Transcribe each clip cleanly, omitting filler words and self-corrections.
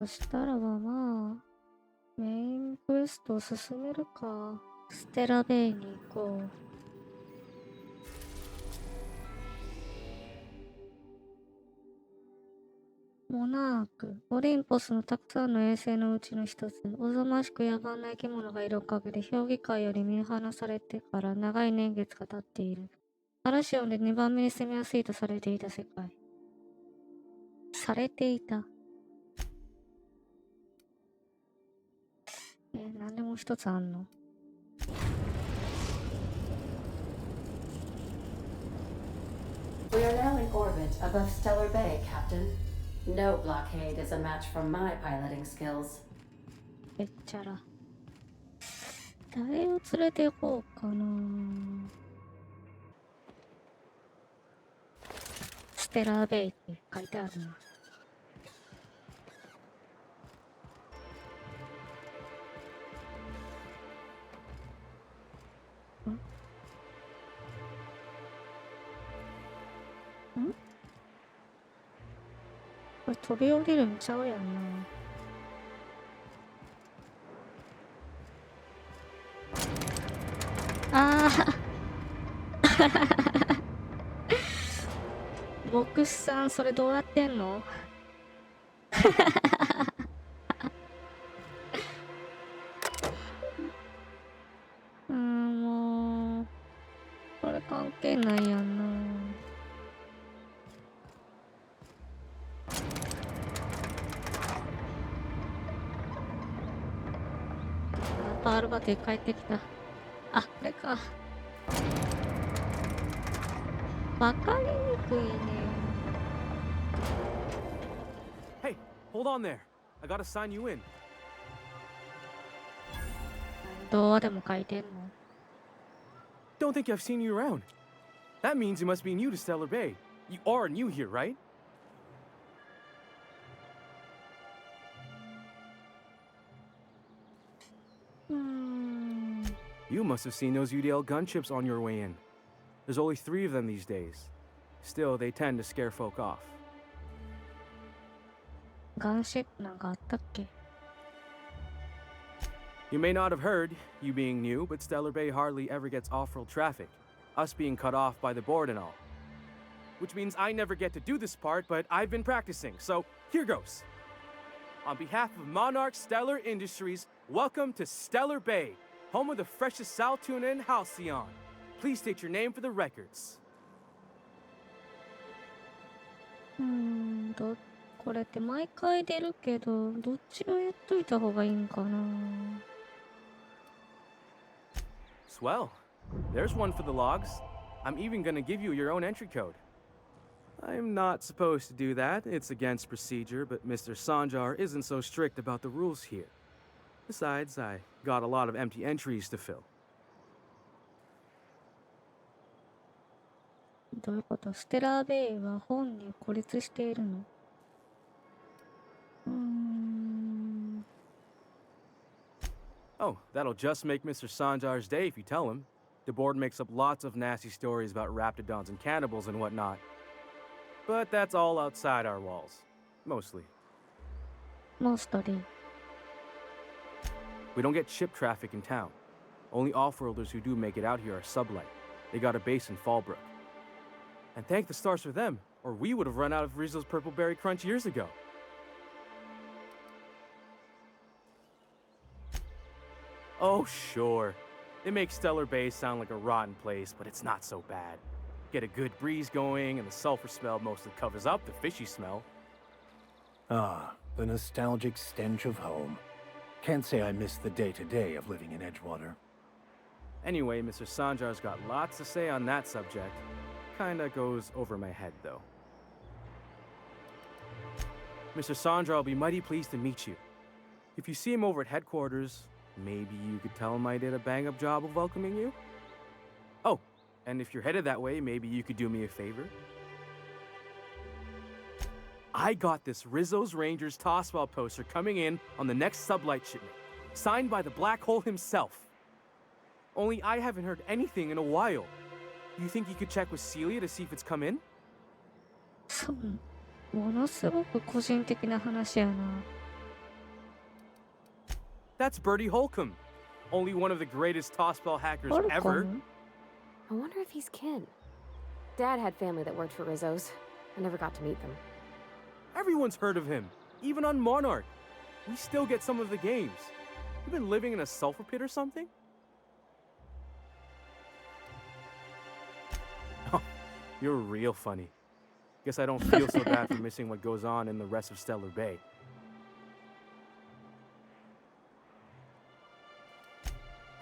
そしたらばまあ、メインクエストを進めるか。ステラベイに行こう。モナーク。オリンポスのたくさんの衛星のうちの一つ。おぞましく野蛮な生き物がいるおかげで評議会より見放されてから長い年月が経っている。ハルシオンで2番目に攻めやすいとされていた世界。されていた。なんでもう一つあんの？We are now in orbit above Stellar Bay, Captain. No blockade is a match for my piloting skills. べっちゃら。誰を連れて行こうかな。ステラーベイって書いてあるな。これ飛び降りるんちゃうやんな。ああ牧師さん、それどうやってんのもう、これ関係ないやんな。パールバティ帰ってきた。あ、これか。わかりにくいね。Hey, hold on there. I gotta sign you in. どうでも書いてんの Don't think I've seen you around. That means you must be new to Stellar Bay. You are new here, right? You must have seen those UDL gunships on your way in. There's only 3 of them these days. Still, they tend to scare folk off. ガンシップなんかあったっけ You may not have heard, you being new, but Stellar Bay hardly ever gets off-road traffic, us being cut off by the board and all. Which means I never get to do this part, but I've been practicing, so here goes. On behalf of Monarch Stellar Industries, welcome to Stellar Bay, home of the freshest sal tuna in Halcyon. Please state your name for the records. これって毎回出るけど、どっちもやっといた方がいいんかな。Swell. There's one for the logs. I'm even gonna give you your own entry code. I'm not supposed to do that. It's against procedure, but Mr. Sanjar isn't so strict about the rules here. Besides, I got a lot of empty entries to fill. どういうことステラーベイは本に孤立しているのOh, that'll just make Mr. Sanjar's day if you tell him. The board makes up lots of nasty stories about raptidons and cannibals and whatnot. But that's all outside our walls. Mostly. Mostly. We don't get ship traffic in town. Only off-worlders who do make it out here are sublight. They got a base in Fallbrook. And thank the stars for them, or we would have run out of Rizzo's Purple Berry Crunch years ago. Oh, sure. It makes Stellar Bay sound like a rotten place, but it's not so bad. Get a good breeze going, and the sulfur smell mostly covers up the fishy smell. Ah, the nostalgic stench of home. Can't say I miss the day-to-day of living in Edgewater. Anyway, Mr. Sanjar's got lots to say on that subject. Kinda goes over my head, though. Mr. Sanjar will be mighty pleased to meet you. If you see him over at headquarters, maybe you could tell him I did a bang-up job of welcoming you? Oh, and if you're headed that way, maybe you could do me a favor? I got this Rizzo's Rangers Tosswell poster coming in on the next sublight shipment, signed by the Black Hole himself. Only I haven't heard anything in a while. You think you could check with Celia to see if it's come in? そう。ものすごく個人的な話やな。That's Bertie Holcomb, only one of the greatest tossball hackers ever. Holcomb? I wonder if he's kin. Dad had family that worked for Rizzo's. I never got to meet them. Everyone's heard of him, even on Monarch. We still get some of the games. You been living in a sulfur pit or something? Oh, you're real funny. Guess I don't feel so bad for missing what goes on in the rest of Stellar Bay.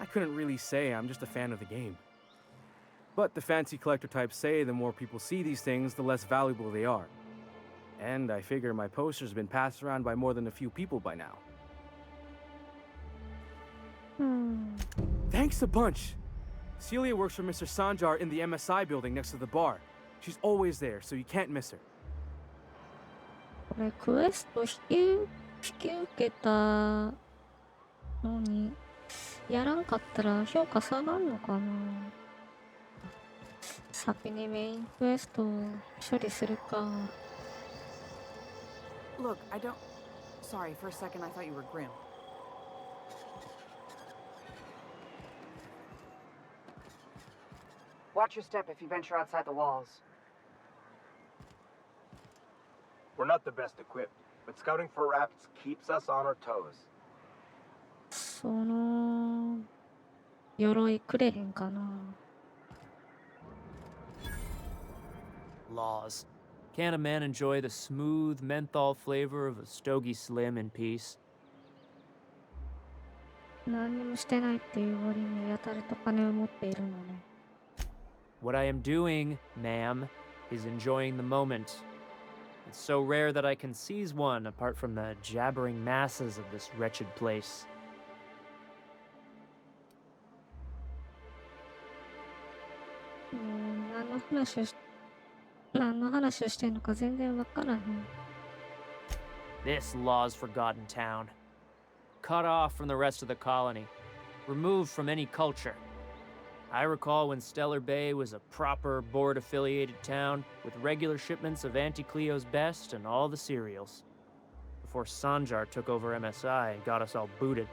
I couldn't really say, I'm just a fan of the game. But the fancy collector types say the more people see these things, the less valuable they are. And I figure my poster's been passed around by more than a few people by now. Thanks a bunch. Celia works for Mr. Sanjar in the MSI building next to the bar. She's always there, so you can't miss her. これクエスト引き受けたのにやらんかったら評価下がんのかな。先にメインクエストを処理するか。Look, I don't... Sorry, for a second I thought you were Grim. Watch your step if you venture outside the walls. We're not the best equipped, but scouting for rats keeps us on our toes. その鎧くれへんかな。Laws. Can't a man enjoy the smooth menthol flavor of a Stogie Slim in peace? 何にもしてないっていう割にやたらと金を持っているのね。What I am doing, ma'am, is enjoying the moment. It's so rare that I can seize one apart from the jabbering masses of this wretched place. 何の話をしてんのか全然わからへん。This law's forgotten town. Cut off from the rest of the colony. Removed from any culture. I recall when Stellar Bay was a proper board-affiliated town with regular shipments of Auntie Cleo's best and all the cereals. Before Sanjar took over MSI and got us all booted.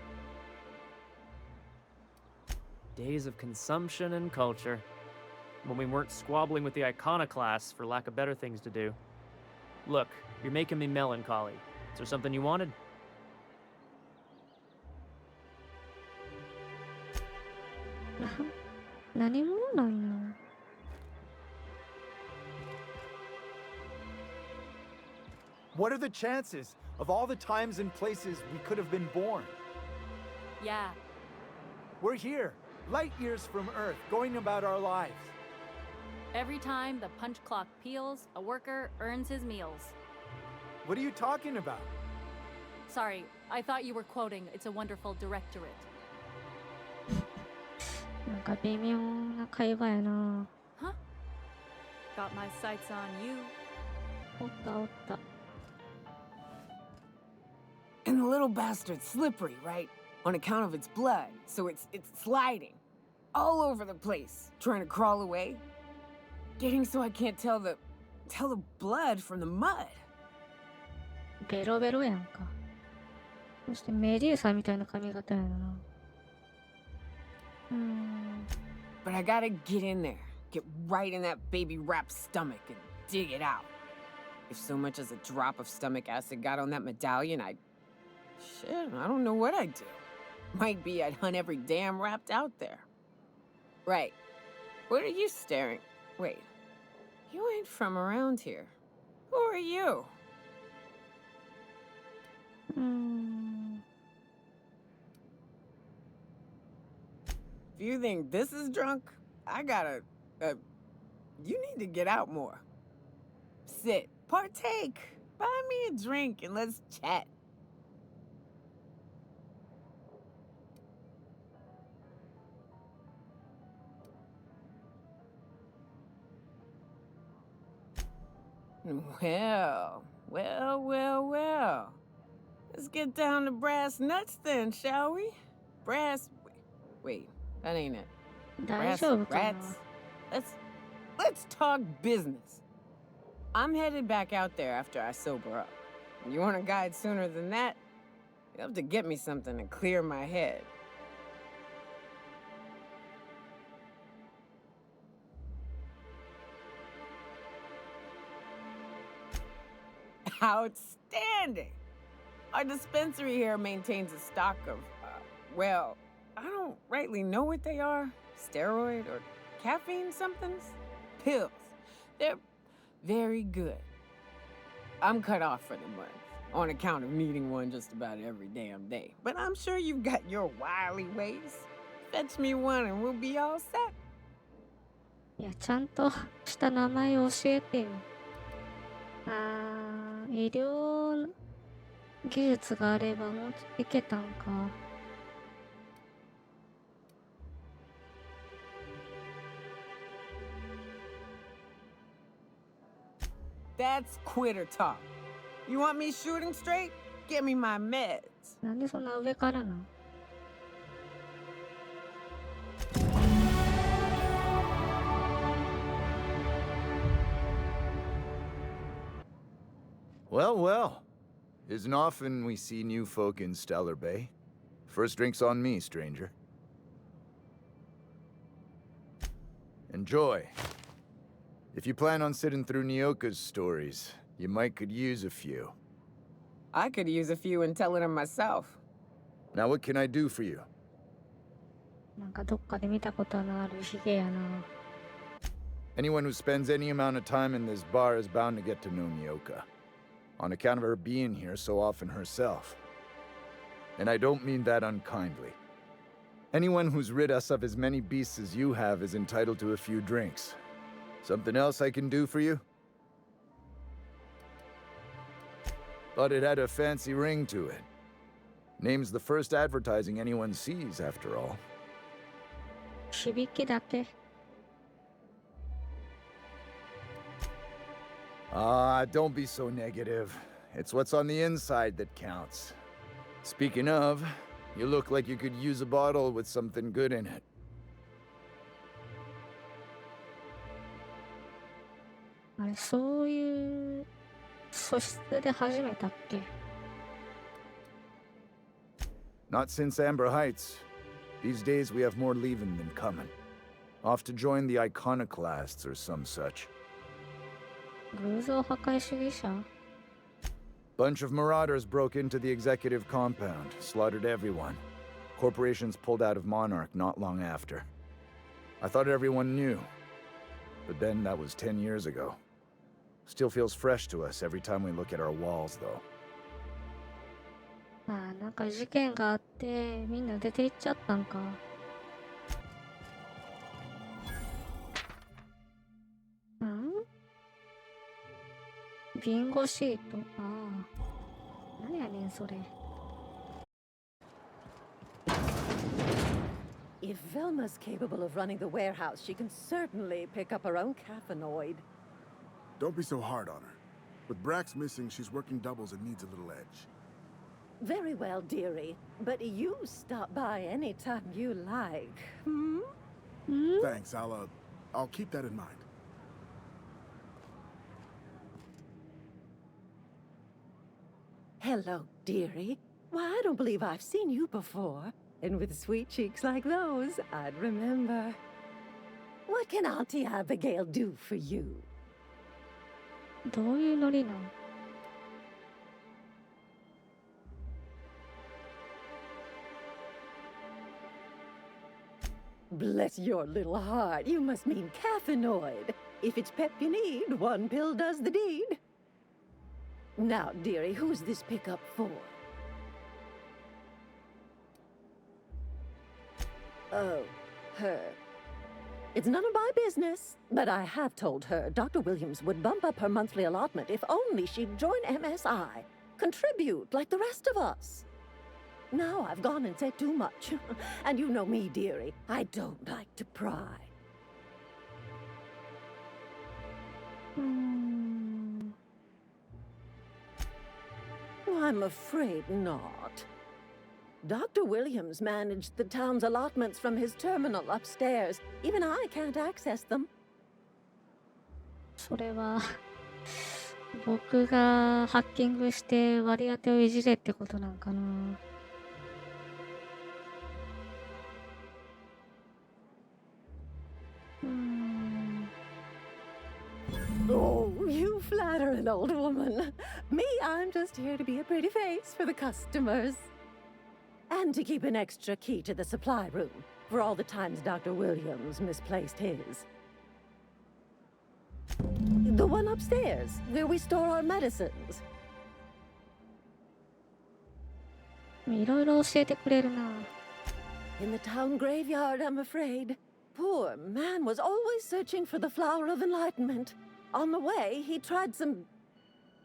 Days of consumption and culture. When we weren't squabbling with the iconoclasts for lack of better things to do. Look, you're making me melancholy. Is there something you wanted? Uh-huh. 何者なんよ。What are the chances of all the times and places we could have been born? Yeah. We're here, light years from Earth, going about our lives. Every time the punch clock peals, a worker earns his meals. What are you talking about? Sorry, I thought you were quoting It's a Wonderful Directorate. なんか微妙な会話やな。Huh? Got my sights on you. おったおった。 And the little bastard's slippery, right? On account of its blood, so it's sliding. All over the place, trying to crawl away. Getting so I can't tell the blood from the mud. ベロベロやんか。そしてメデューサみたいな髪型やな。But I gotta get in there, get right in that baby rap's stomach and dig it out. If so much as a drop of stomach acid got on that medallion, shit, I don't know what I'd do. Might be I'd hunt every damn wrapped out there. Right. What are you staring? Wait. You ain't from around here. Who are you? If you think this is drunk, I gotta... you need to get out more. Sit, partake, buy me a drink, and let's chat. Well. Let's get down to brass nuts then, shall we? Wait, that ain't it. 大丈夫かな。 Rats. Let's talk business. I'm headed back out there after I sober up. You want a guide sooner than that? You have to get me something to clear my head. Outstanding! Our dispensary here maintains a stock of, well, I don't rightly know what they are. Steroid or caffeine somethings? Pills. They're very good. I'm cut off for the month, on account of needing one just about every damn day. But I'm sure you've got your wily ways. Fetch me one and we'll be all set. いや、ちゃんとした名前を教えてよ。医療技術があればもうちょっといけたんか。That's quitter talk. You want me shooting straight? Get me my meds. なんでそんな上からなん？ Well, well. Isn't often we see new folk in Stellar Bay. First drink's on me, stranger. Enjoy. If you plan on sitting through Nyoka's stories, you might could use a few. I could use a few and telling them myself. Now what can I do for you? なんかどっかで見たことのあるヒゲやな。 Anyone who spends any amount of time in this bar is bound to get to know Nyoka. On account of her being here so often herself. And I don't mean that unkindly. Anyone who's rid us of as many beasts as you have is entitled to a few drinks. Something else I can do for you? Thought it had a fancy ring to it. Name's the first advertising anyone sees, after all. 響きだけ。 Don't be so negative. It's what's on the inside that counts. Speaking of, you look like you could use a bottle with something good in it. あれ、そういう素質で始めたっけ？ Not since Amber Heights. These days we have more leaving than coming. Off to join the iconoclasts or some such. 偶像破壊主義者？ Bunch of marauders broke into the executive compound, slaughtered everyone. Corporations pulled out of Monarch not long after. I thought everyone knew. But then that was 10 years ago. Still feels fresh to us every time we look at our walls, though. なんか事件があってみんな出て行っちゃったんか。ビンゴシート。何やねんそれ。 If Velma's capable of running the warehouse, she can certainly pick up her own caffeinoid. Don't be so hard on her. With Brax missing, she's working doubles and needs a little edge. Very well, dearie. But you stop by anytime you like. Hmm? Thanks, I'll keep that in mind. Hello, dearie. Why, I don't believe I've seen you before. And with sweet cheeks like those, I'd remember. What can Auntie Abigail do for you? どういうノリなん？ Bless your little heart. You must mean caffeinoid. If it's pep you need, one pill does the deed. Now, dearie, who's this pickup for? Oh, her. It's none of my business, but I have told her Dr. Williams would bump up her monthly allotment if only she'd join MSI. Contribute like the rest of us. Now I've gone and said too much. And you know me, dearie. I don't like to pry. I'm afraid not. Dr. Williams managed the town's allotments from his terminal upstairs. Even I can't access them. それは僕がハッキングして割り当てをいじれってことなんかな。Oh, you flatter an old woman. Me, I'm just here to be a pretty face for the customers. And to keep an extra key to the supply room for all the times Dr. Williams misplaced his. The one upstairs, where we store our medicines. いろいろ教えてくれるな。In the town graveyard, I'm afraid. Poor man was always searching for the flower of enlightenment. On the way, he tried some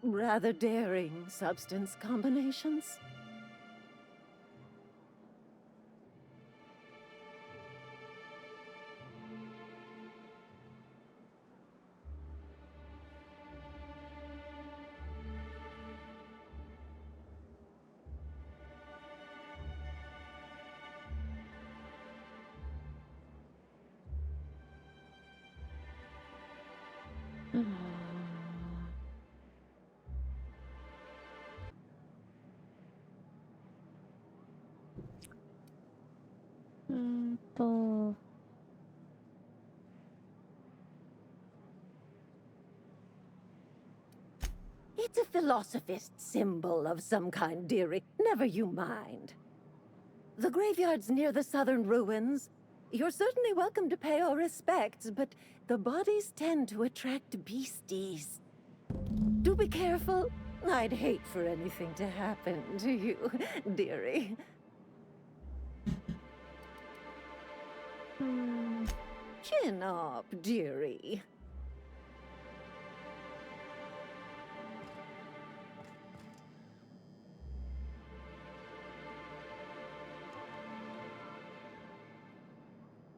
rather daring substance combinations. It's a philosophist symbol of some kind, dearie. Never you mind. The graveyard's near the southern ruins. You're certainly welcome to pay our respects, but the bodies tend to attract beasties. Do be careful. I'd hate for anything to happen to you, dearie. Chin up, dearie.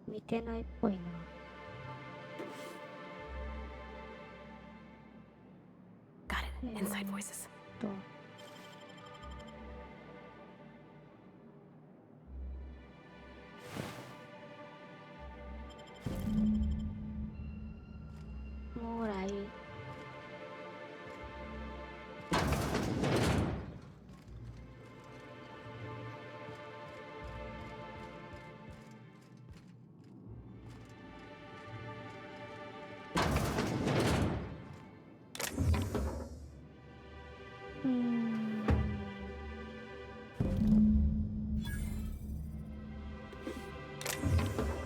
見てないっぽいな。Got it. Inside voices. もらい。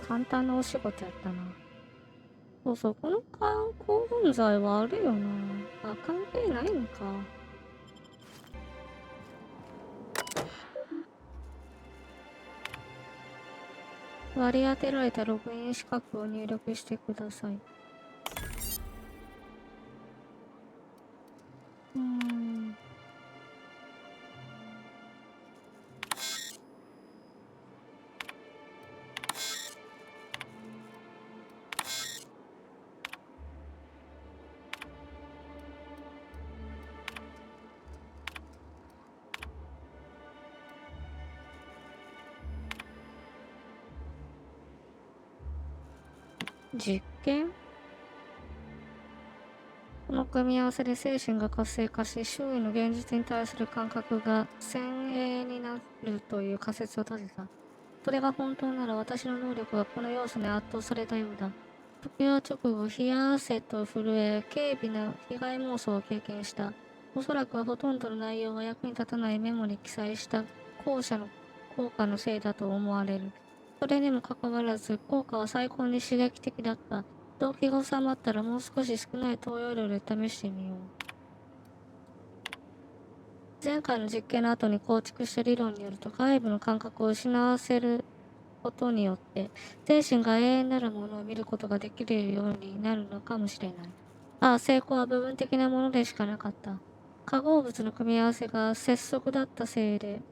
簡単なお仕事やったな。そうそう、この興奮剤はあるよな。あ、関係ないのか。割り当てられたログイン資格を入力してください。実験？この組み合わせで精神が活性化し、周囲の現実に対する感覚が先鋭になるという仮説を立てた。それが本当なら私の能力がこの要素に圧倒されたようだ。時は直後、冷や汗と震え、軽微な被害妄想を経験した。おそらくはほとんどの内容が役に立たないメモに記載した後者の効果のせいだと思われる。それにもかかわらず、効果は最高に刺激的だった。動機が収まったらもう少し少ない投与量で試してみよう。前回の実験の後に構築した理論によると、外部の感覚を失わせることによって、精神が永遠なるものを見ることができるようになるのかもしれない。ああ、成功は部分的なものでしかなかった。化合物の組み合わせが拙速だったせいで、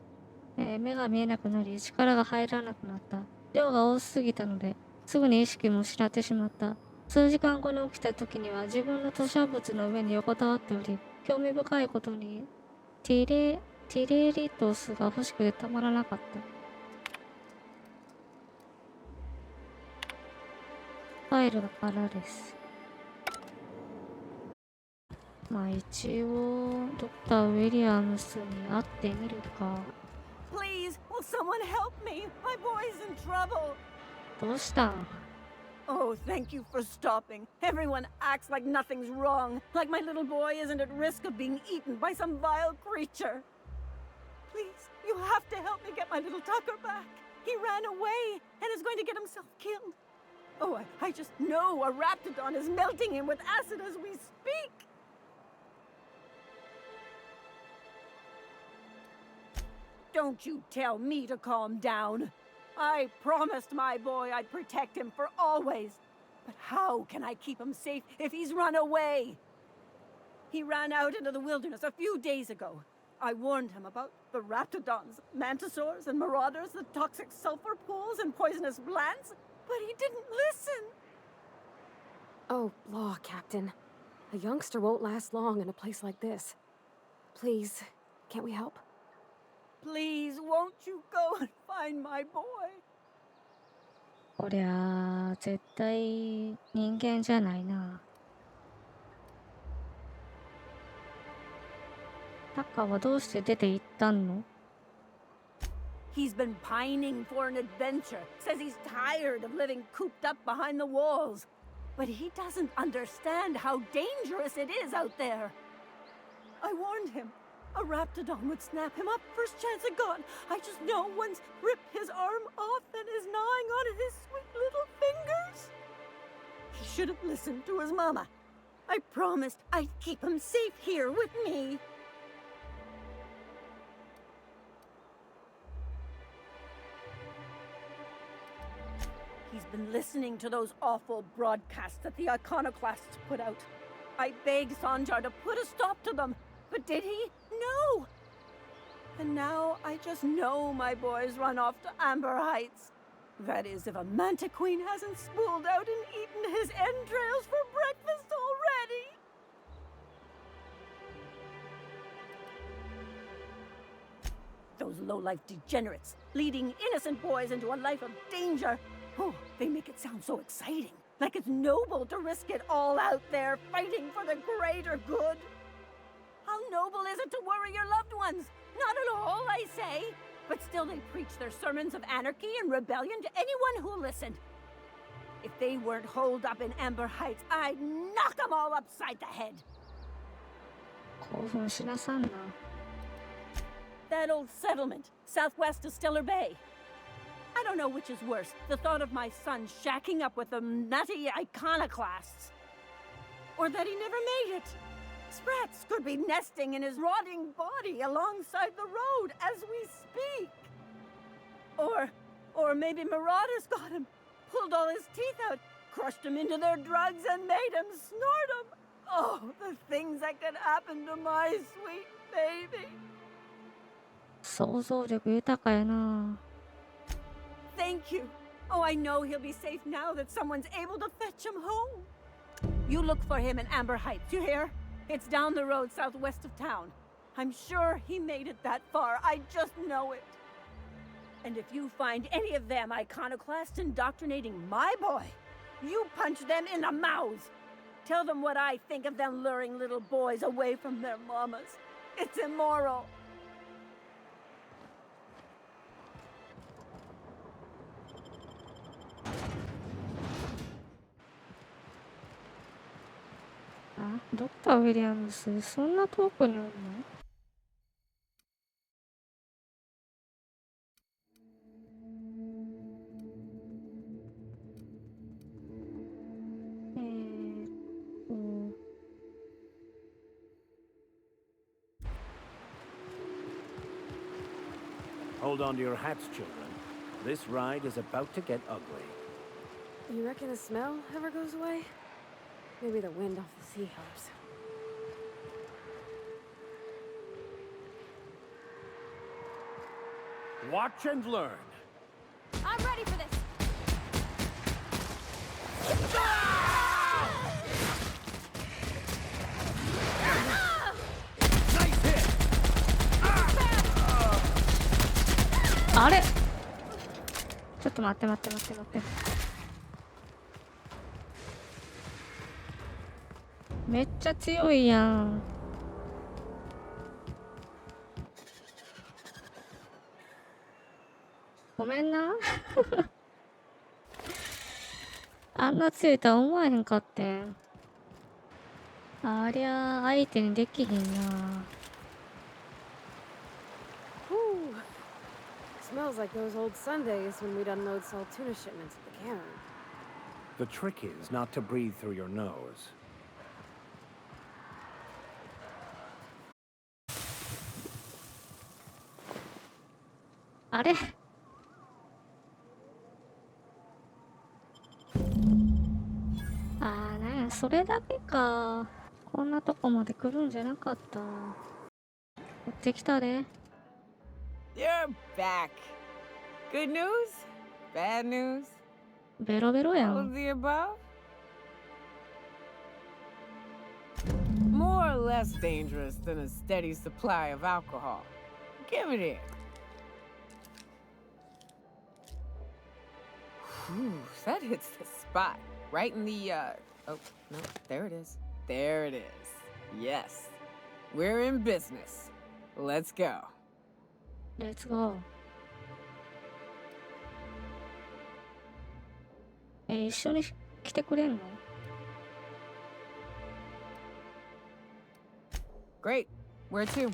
目が見えなくなり、力が入らなくなった。量が多すぎたので、すぐに意識も失ってしまった。数時間後に起きた時には自分の吐砂物の上に横たわっており、興味深いことにティレリトスが欲しくてたまらなかった。ファイルが空です。まあ一応ドクター・ウィリアムスに会ってみるか。 Please, will someone help me? My boy's in trouble. どうしたん？ Oh, thank you for stopping. Everyone acts like nothing's wrong, like my little boy isn't at risk of being eaten by some vile creature. Please, you have to help me get my little Tucker back. He ran away and is going to get himself killed. Oh, I just know a raptidon is melting him with acid as we speak. Don't you tell me to calm down. I promised my boy I'd protect him for always. But how can I keep him safe if he's run away? He ran out into the wilderness a few days ago. I warned him about the raptidons, mantisaurs, and marauders, the toxic sulfur pools, and poisonous plants, but he didn't listen. Oh, law, Captain. A youngster won't last long in a place like this. Please, can't we help? Please, won't you go and find my boy? こりゃあ絶対人間じゃないな。タカはどうして出て行ったの？ He's been pining for an adventure. Says he's tired of living cooped up behind the walls. But he doesn't understand how dangerous it is out there. I warned him. A raptidon would snap him up first chance it got. I just know one's ripped his arm off and is gnawing on his sweet little fingers. He should have listened to his mama. I promised I'd keep him safe here with me. He's been listening to those awful broadcasts that the iconoclasts put out. I begged Sanjar to put a stop to them, but did he? No! And now I just know my boy's run off to Amber Heights. That is, if a manta queen hasn't spooled out and eaten his entrails for breakfast already. Those low-life degenerates, leading innocent boys into a life of danger. Oh, they make it sound so exciting, like it's noble to risk it all out there, fighting for the greater good. How noble is it to worry your loved ones? Not at all, I say. But still they preach their sermons of anarchy and rebellion to anyone who'll listen. If they weren't holed up in Amber Heights, I'd knock them all upside the head. 興奮しなさんな。 That old settlement, southwest of Stellar Bay. I don't know which is worse, the thought of my son shacking up with them nutty iconoclasts. Or that he never made it. Sprats could be nesting in his rotting body alongside the road as we speak. Or maybe marauders got him, pulled all his teeth out, crushed him into their drugs and made him snort them. Oh, the things that could happen to my sweet baby. 想像力豊かやな。 Thank you. Oh, I know he'll be safe now that someone's able to fetch him home. You look for him in Amber Heights, you hear? It's down the road southwest of town. I'm sure he made it that far. I just know it. And if you find any of them iconoclasts indoctrinating my boy, you punch them in the mouths. Tell them what I think of them luring little boys away from their mamas. It's immoral. あ、ドクター・ウィリアムス、そんな遠くにおるの？Hold on to your hats, children. This ride is about to get ugly. You reckon the smell ever goes away? Maybe the wind off the sea helps. Watch and learn. I'm ready for this. Nice hit. あれ？ちょっと待って待って待って待って。めっちゃ強いやん。ごめんな。あんな強いとは思わへんかってん。ありゃ相手にできひんな。Whew. Smells like those old Sundays when we'd unload salt tuna shipments at the cairn. The trick is not to breathe through your nose. あれなんや、それだけか。こんなとこまで来るんじゃなかった。持ってきたで。You're back. Good news? Bad news? ベロベロや All ん。 of the above? More or less dangerous than a steady supply of alcohol. Give it here. Whew, that hits the spot. Right in the, oh, no, there it is. There it is. Yes. We're in business. Let's go. Let's go. 一緒に来てくれんの？ Great. Where to?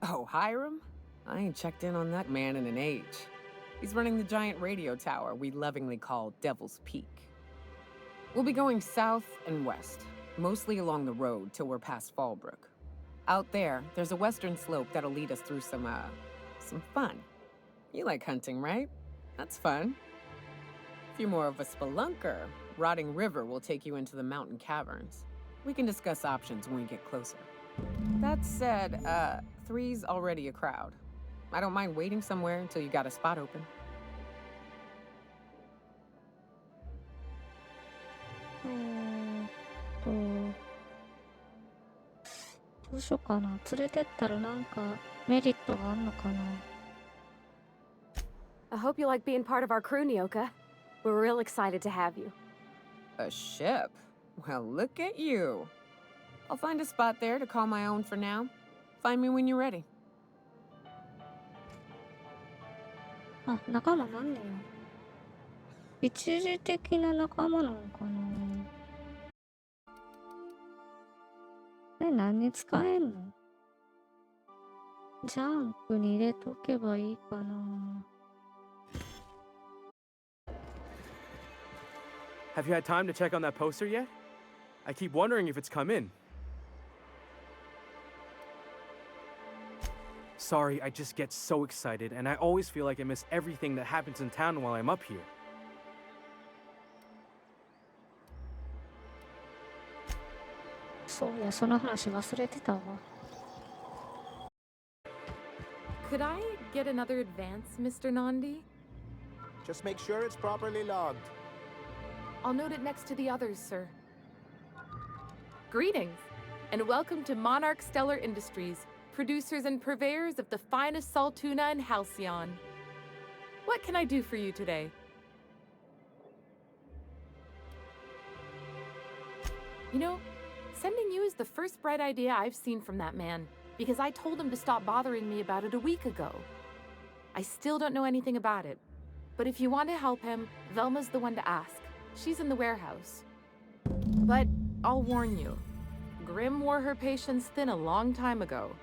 Oh, Hiram? I ain't checked in on that man in an age. He's running the giant radio tower we lovingly call Devil's Peak. We'll be going south and west, mostly along the road till we're past Fallbrook. Out there, there's a western slope that'll lead us through some fun. You like hunting, right? That's fun. If you're more of a spelunker, Rotting River will take you into the mountain caverns. We can discuss options when we get closer. That said, 3's already a crowd. I don't mind waiting somewhere until you got a spot open. どうしようかな。連れてったらなんかメリットがあんのかな。I hope you like being part of our crew, Nyoka. We're real excited to have you. A ship? Well, look at you. I'll find a spot there to call my own for now. Find me when you're ready. あ、仲間なんねや。一時的な仲間なのかな。何に使えんの？ジャンプに入れとけばいいかな。Have you had time to check on that poster yet? I keep wondering if it's come in. Sorry, I just get so excited, and I always feel like I miss everything that happens in town while I'm up here. そうや、その話忘れてたわ。Could I get another advance, Mr. Nandi? Just make sure it's properly logged. I'll note it next to the others, sir. Greetings, and welcome to Monarch Stellar Industries, producers and purveyors of the finest salt tuna in Halcyon. What can I do for you today? You know, sending you is the first bright idea I've seen from that man, because I told him to stop bothering me about it a week ago. I still don't know anything about it, but if you want to help him, Velma's the one to ask. She's in the warehouse. But I'll warn you, Grim wore her patience thin a long time ago.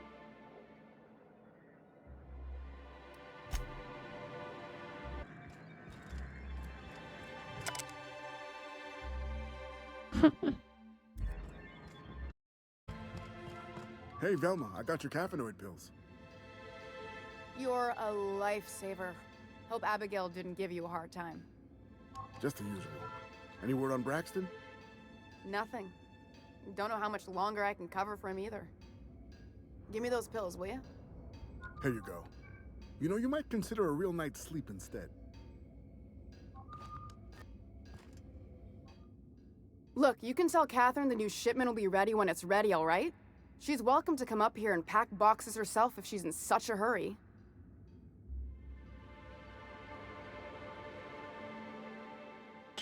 Hey, Velma, I got your caffeinoid pills. You're a lifesaver. Hope Abigail didn't give you a hard time. Just the usual. Any word on Braxton? Nothing. Don't know how much longer I can cover for him either. Give me those pills, will you? Here you go. You know, you might consider a real night's sleep instead. Look, you can tell Catherine the new shipment will be ready when it's ready, all right? She's welcome to come up here and pack boxes herself if she's in such a hurry.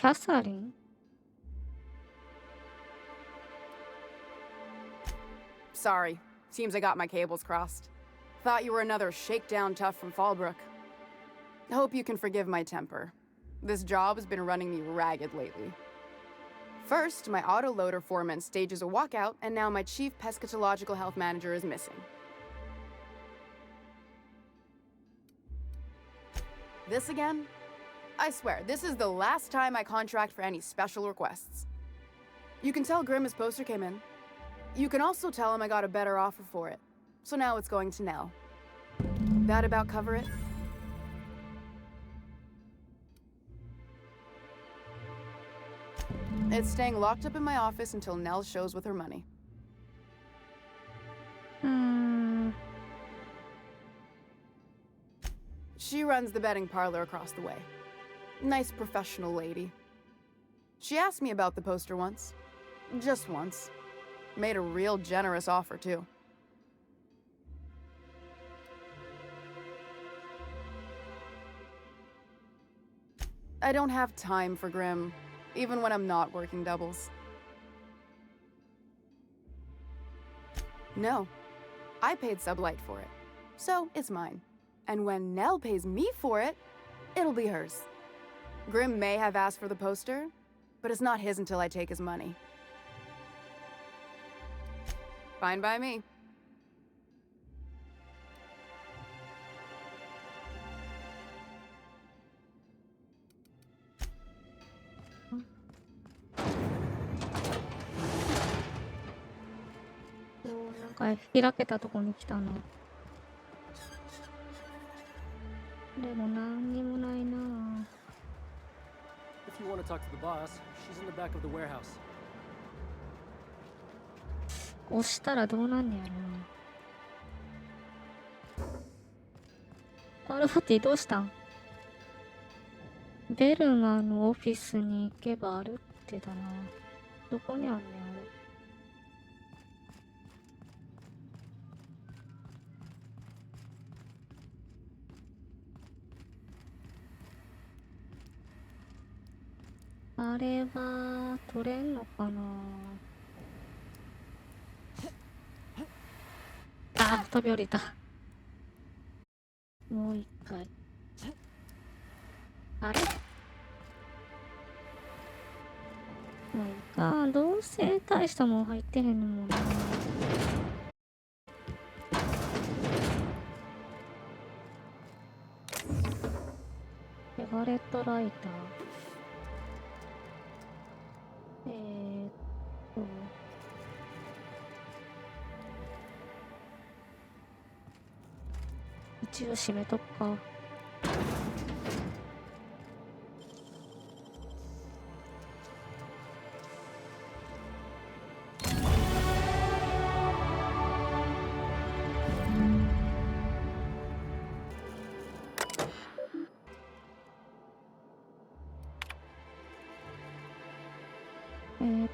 キャサリン Sorry. Seems I got my cables crossed. Thought you were another shakedown tough from Fallbrook. Hope you can forgive my temper. This job has been running me ragged lately. First, my autoloader foreman stages a walkout, and now my chief pescatological health manager is missing. This again? I swear, this is the last time I contract for any special requests. You can tell Grimm his poster came in. You can also tell him I got a better offer for it. So now it's going to Nell. That about cover it? It's staying locked up in my office until Nell shows with her money. She runs the betting parlor across the way. Nice professional lady. She asked me about the poster once. Just once. Made a real generous offer, too. I don't have time for Grimm, even when I'm not working doubles. No, I paid Sublight for it, so it's mine. And when Nell pays me for it, it'll be hers. Grimm may have asked for the poster, but it's not his until I take his money. Fine by me.なんか開けたとこに来たな。でも何にもないな。If you want to talk to the boss, she's in the back of the warehouse. 押したらどうなんねやろな。パルフォティどうしたん？ベルマンのオフィスに行けばあるってだな。どこにあんねんあれ。あれは取れんのかな。あ、飛び降りた。もう一回。あれ？もういいか。どうせ大したもん入ってへんのもんな。ガレットライター。一応閉めとくか。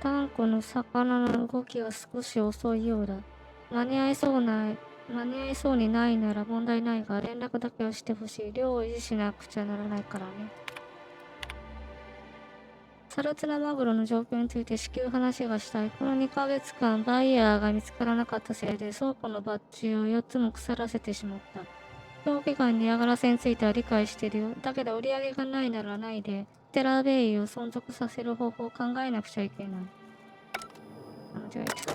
タンクの魚の動きが少し遅いようだ。間に合いそうにないなら問題ないが、連絡だけはしてほしい。量を維持しなくちゃならないからね。サルツナマグロの状況について至急話がしたい。この2ヶ月間、バイヤーが見つからなかったせいで、倉庫のバッジを4つも腐らせてしまった。長期間に嫌がらせについては理解してるよ。だけど売り上げがないならないで、ステラーベイを存続させる方法を考えなくちゃいけない。間違えた。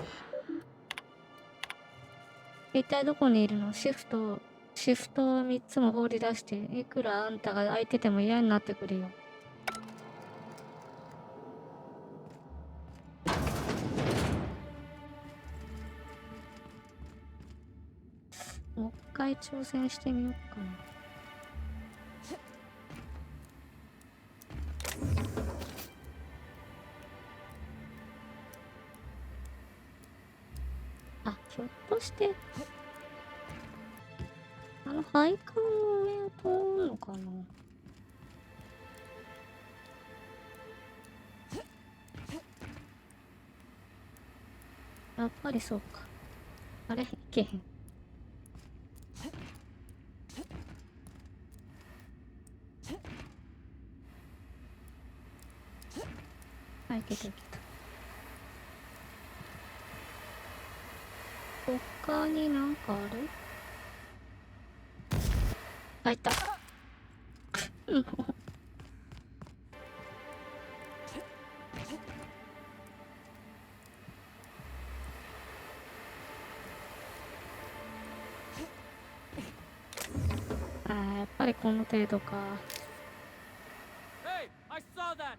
一体どこにいるの？シフトを3つも放り出して、いくらあんたが空いてても嫌になってくるよ。もう一回挑戦してみようかな。あ、ひょっとしてあの配管の上を通るのかな。やっぱりそうか。あれいけへん。はい、出てきた。他になんかある？あ、いた。あー、やっぱりこの程度か。Hey, I saw that.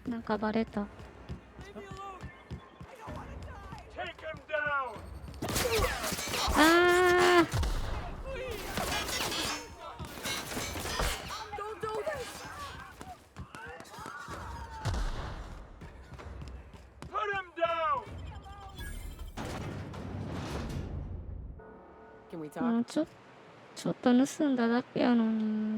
なんかバレた。あー。Can we もう talk? ちょっと盗んだだけやのに。